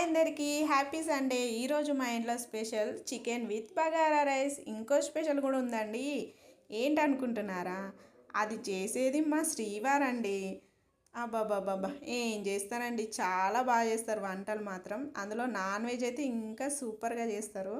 అందరికీ happy Sunday. ఈరోజు మా ఇంట్లో special chicken with bagara rice. ఇంకో స్పెషల్ కూడా ఉందండి. ఏంటనుకుంటున్నారా? అది చేసేది మా శ్రీవారండి. అబ్బాబ్బాబ్బా, ఏం చేస్తారండి, చాలా బాగా చేస్తారు వంటలు మాత్రం. అందులో నాన్ వెజ్ అయితే ఇంకా సూపర్గా చేస్తారు.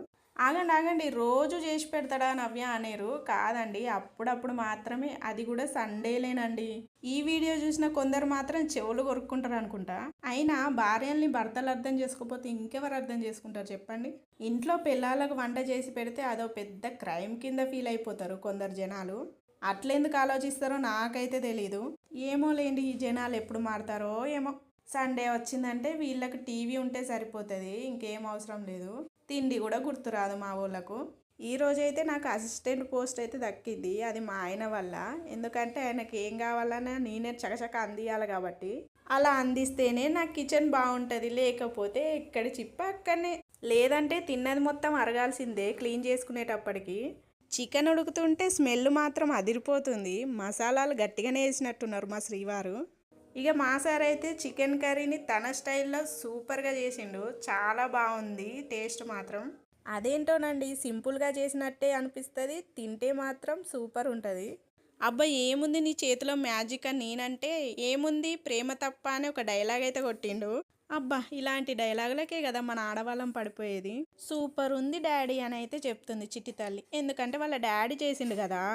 ఆగండి ఆగండి, రోజు చేసి పెడతాడా నవ్య అనేరు. కాదండి, అప్పుడప్పుడు మాత్రమే, అది కూడా సండేలేనండి. ఈ వీడియో చూసిన కొందరు మాత్రం చెవులు కొరుక్కుంటారు అనుకుంటా. అయినా భార్యల్ని భర్తలు అర్థం చేసుకోకపోతే ఇంకెవరు అర్థం చేసుకుంటారు చెప్పండి. ఇంట్లో పిల్లలకు వంట చేసి పెడితే అదో పెద్ద క్రైమ్ కింద ఫీల్ అయిపోతారు కొందరు జనాలు. అట్లెందుకు ఆలోచిస్తారో నాకైతే తెలీదు. ఏమో లేండి, ఈ జనాలు ఎప్పుడు మారుతారో ఏమో. సండే వచ్చిందంటే వీళ్ళకి టీవీ ఉంటే సరిపోతుంది, ఇంకేం అవసరం లేదు. తిండి కూడా గుర్తురాదు మా ఊళ్ళకు. ఈ రోజైతే నాకు అసిస్టెంట్ పోస్ట్ అయితే దక్కింది. అది మా ఆయన వల్ల. ఎందుకంటే ఆయనకి ఏం కావాలన్నా నేనే చకచక అందియాలి కాబట్టి. అలా అందిస్తేనే నా కిచెన్ బాగుంటుంది, లేకపోతే ఎక్కడి చిప్ప అక్కడనే. లేదంటే తిన్నది మొత్తం అరగాల్సిందే క్లీన్ చేసుకునేటప్పటికి. చికెన్ ఉడుకుతుంటే స్మెల్ మాత్రం అదిరిపోతుంది. మసాలాలు గట్టిగానే వేసినట్టున్నారు మా శ్రీవారు. ఇక మా సార్ అయితే చికెన్ కర్రీని తన స్టైల్లో సూపర్గా చేసిండు. చాలా బాగుంది టేస్ట్ మాత్రం. అదేంటోనండి, సింపుల్గా చేసినట్టే అనిపిస్తుంది, తింటే మాత్రం సూపర్ ఉంటుంది. అబ్బా, ఏముంది నీ చేతిలో మ్యాజిక్ అని నేనంటే, ఏముంది ప్రేమ తప్ప అని ఒక డైలాగ్ అయితే కొట్టిండు. అబ్బా, ఇలాంటి డైలాగులకే కదా మన ఆడవాళ్ళం పడిపోయేది. సూపర్ ఉంది డాడీ అని అయితే చెప్తుంది చిట్టి తల్లి. ఎందుకంటే వాళ్ళ డాడీ చేసిండు కదా.